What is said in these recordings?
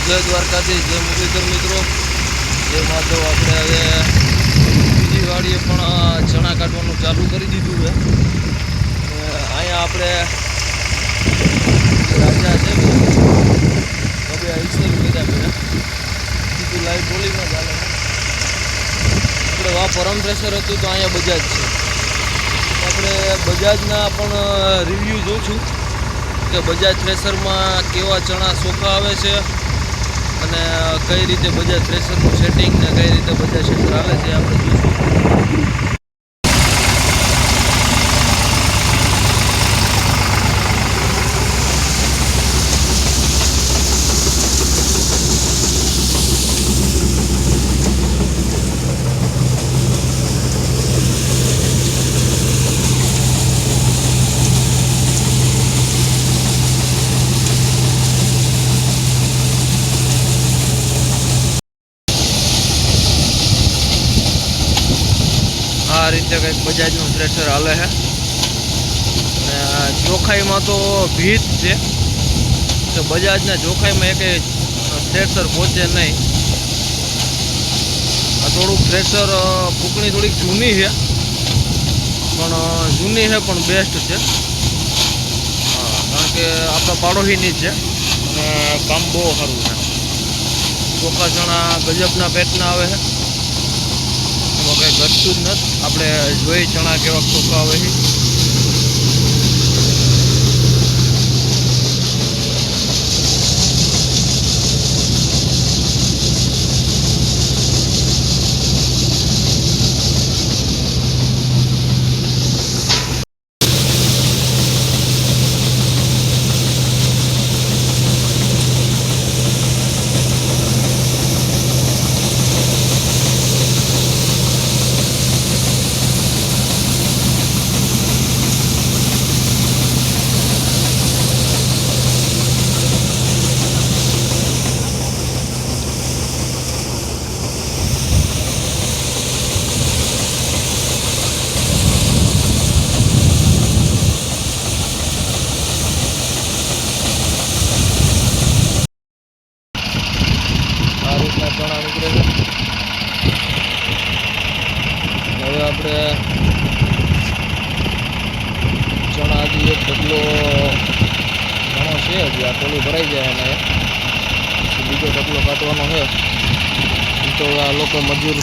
જય દ્વારકાથી, જય મુરલીધર મિત્રો, જય માધવ। આપણે હવે બીજી વાડીએ પણ ચણા કાઢવાનું ચાલુ કરી દીધું છે। અહીંયા આપણે રાજા છે હવે આઈસર બધા મેળા સીધું લાઈવ બોલીમાં ચાલે। આપણે વા પરમ થ્રેસર હતું તો અહીંયા બજાજ છે। આપણે બજાજના પણ રિવ્યૂ જોઉં છું કે બજાજ થ્રેસરમાં કેવા ચણા ચોખ્ખા આવે છે અને કઈ રીતે બજાજ થ્રેસરનું સેટિંગ ને કઈ રીતે બજાજ ક્ષેત્ર હાલે છે આપણે જોઈશું। આ રીતે કંઈક બજાજનું થ્રેસર હાલે છે અને ચોખ્ખાઈમાં તો ભીત છે કે બજાજના ચોખ્ખાઈમાં એકેય થ્રેસર પહોંચે નહીં। આ થોડુંક થ્રેસર ફૂંકણી થોડીક જૂની છે પણ બેસ્ટ છે। કારણ કે આપણા પાડોશીની જ છે અને કામ બહુ સારું છે। ચોખ્ખા ચણા ગજબના પેટના આવે છે, કંઈ ઘટતું જ નથી। આપણે જોઈ ચણા કેવા ચોખ્ખા આવે છે। ચણા નીકળે છે। હવે આપણે ચણા હજી એક ઢગલો ઘણો છે, હજી આ ટોલું ભરાઈ જાય અને બીજો ઢગલો કાઢવાનો છે। તો આ લોકો મજૂર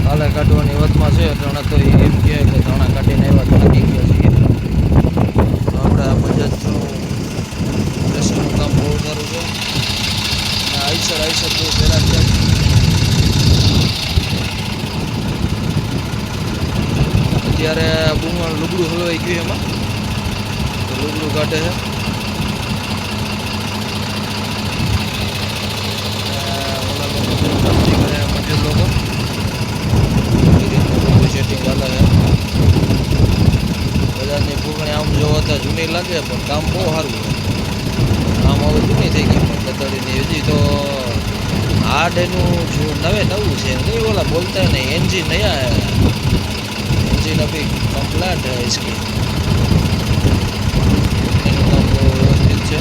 હાલે કાઢવાની વતમાં છે એટલે તો એમ કહે કે ચણા કાઢીને આવ્યા થાકી ગયા છીએ। આપણે આ બજાજનું થ્રેસરનું કામ બહુ સારું છે। આઈસર બહુ પહેલાં છે। અત્યારે બૂમમાં લુગડું હલવાઈ ગયું એમાં તો લુગડું કાઢે છે। ઓલા લોકો મજૂર લોકો એ રીતનું બધું સેટિંગ ચાલે છે। બધાની ફૂંકણી આમ જોવા તો જૂની લાગે પણ કામ બહુ સારું છે। આમ હવે જૂની થઈ ગઈ પણ કતડીની હજી તો હાર્ડ એનું નવું છે। નહીં ઓલા બોલતા નહીં એન્જિન નયા એન્જિન અભી કમ્પ્લેટ है इसकी। એનું કામ બહુ વ્યવસ્થિત છે।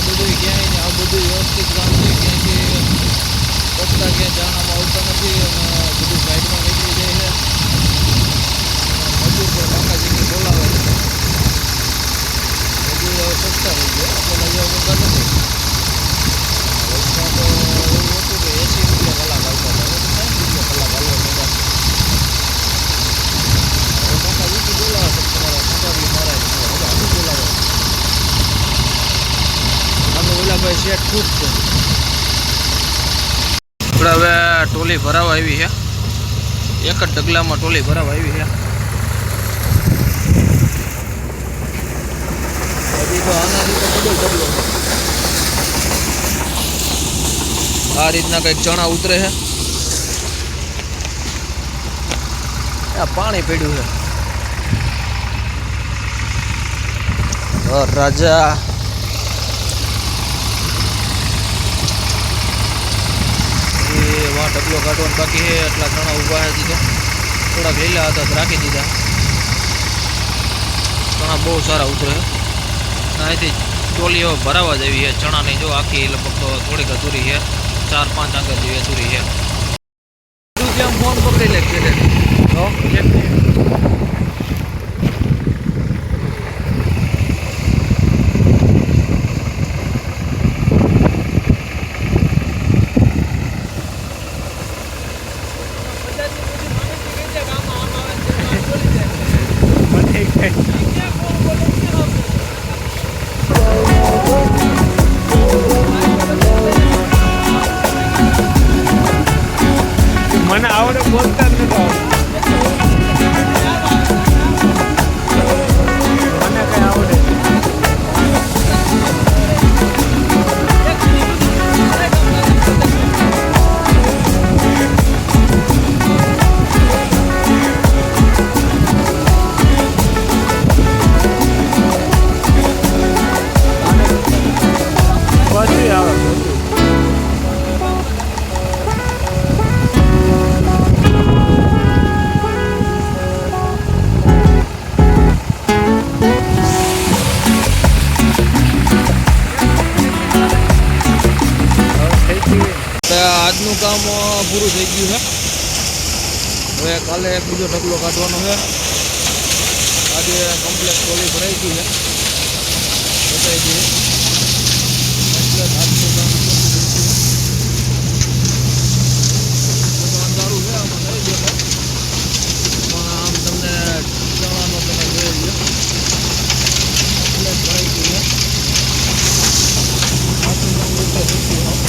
બધું ક્યાંય આ બધું વ્યવસ્થિત કામ છે। ક્યાંથી પત્તા ક્યાં જાણામાં આવતા નથી અને બધું સાઈડમાં નીકળી જાય છે। મજૂર પર કાકાજીની બોલાવે છે। મજૂર હવે સસ્તા થઈ ગયા, આપણને જેવા મોટા નથી। વચમાં તો એવું હતું કે 80 રૂપિયા કલાક આવતા હતા, હવે તો 60 રૂપિયા કલાક હાલવા માંડ્યા। હવે કાકાજી બોલાવે છે તમારા સફારી મારા હવે આનું બોલાવે। આપણે ઓલા ભાઈ શેઠ ખુશ છે। આપણે હવે ટોલી ભરાવા આવી છે, એક જ ડગલામાં ટોલી ભરાવા આવી છે. હજી તો આનાથી તો ડબલ ડગલો છે. આ રીતના કંઈક ચણા ઉતરે છે. આ પાણી પડ્યું છે. રાજા ડબલો કાઢવાનો બાકી છે. એટલા ચણા ઊભા છે. તો થોડાક લીલા હતા તો રાખી દીધા. ચણા બહુ સારા ઉતરે છે. અહીંથી ટોલી હવે ભરાવા જ આવી છે ચણાની. જો આખી લગભગ તો થોડીક અધૂરી છે, 4-5 આંગળ જેવી અધૂરી છે. ત્યાં ફોન પકડી લે છે. મને આવડે બોલતા જ નથી મને કઈ આવડે. પછી આવે આજનું કામ પૂરું થઈ ગયું છે. હવે કાલે બીજો ઢગલો કાઢવાનો છે. આજે કમ્પ્લેટ ટોલી ભરાઈ ગઈ છે, બતાવી દઈએ. કમ્પ્લેટ આજનું કામ અંધારું છે, આમાં નહીં દેખાય પણ આમ તમને ચણાનો તમે જોઈ લો. કમ્પ્લેટ ભરાઈ ગયું છે. આજનું કામ રીતે થઈ ગયું.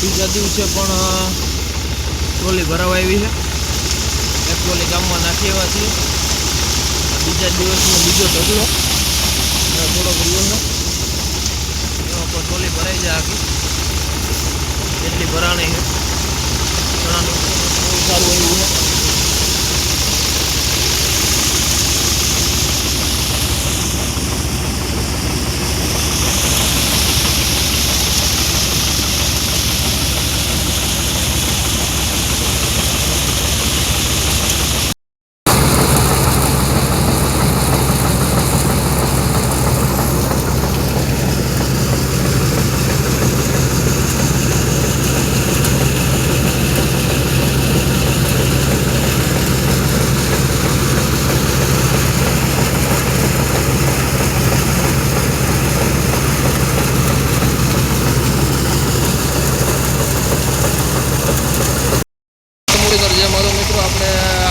બીજા દિવસે પણ ટોલી ભરાવા આવી છે. એક ટોલી ગામમાં નાખી એવા છીએ. બીજા દિવસનો બીજો ઢગલો થોડોક રહ્યો છે. એમાં પણ ટોલી ભરાઈ જાય આખી. એટલી ભરાણી છે. ચણાનું બહુ સારું એવું છે.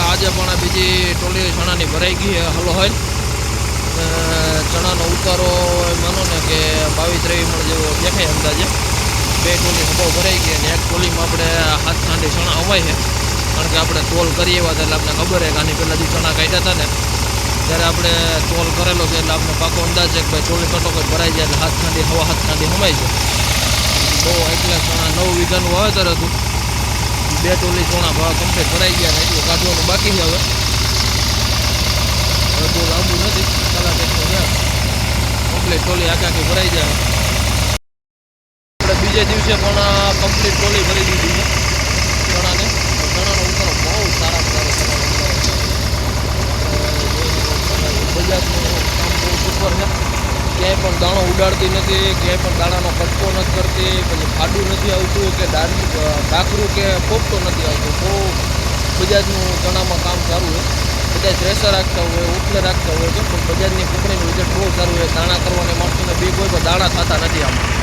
આજે પણ બીજી ટોલી ચણાની ભરાઈ ગઈ છે. હલો હોય ચણાનો ઉતારો માનો ને કે 22-23 મણ જેવો દેખાય અંદાજે. બે ટોલી હબાવ ભરાઈ ગઈ અને એક ટોલીમાં આપણે હાથ ખાંડી ચણા અવાય છે. કારણ કે આપણે તોલ કરીએ એવા એટલે આપણે ખબર છે કે આની પહેલાં જે ચણા કાઢ્યા હતા ને ત્યારે આપણે તોલ કરેલો છે એટલે આપણે પાકો અંદાજ છે કે ભાઈ ટોલી કટોકટ ભરાઈ જાય એટલે હાથ ખાંડી હમાય છે. બહુ એટલે ચણા 9 વીઘાનું વાવેતર હતું. બે ટોલી ચણા ભાવ કમ્પ્લીટ ભરાઈ ગયા ને એટલું કાઢવાનું બાકી છે. હવે બહુ લાંબુ નથી, કલાક એટલું છે. કમ્પ્લીટ ટોલી આખી ભરાઈ જાય. આપણે બીજે દિવસે પણ કમ્પ્લીટ ટોલી ભરી દીધી છે ચણાને. ચણાનો ઉતારો બહુ સારો ઉતારો છે. બજાજનું કામ બહુ સુપર છે. ક્યાંય પણ દાણો ઉડાડતી નથી, ક્યાંય પણ દાણાનો કટકો નથી કરતી, પછી ફાડું નથી આવતું કે ડાકરું કે પોપટો નથી આવતો. બહુ બજાજનું ચણામાં કામ સારું હોય. બધા થ્રેસર રાખતા હોય, ઉપલે રાખતા હોય છે, પણ બજાજની કુકડીનું રિઝલ્ટ બહુ સારું હોય. દાણા કરવાને માણસોને બીક હોય તો દાણા થતા નથી આમાં.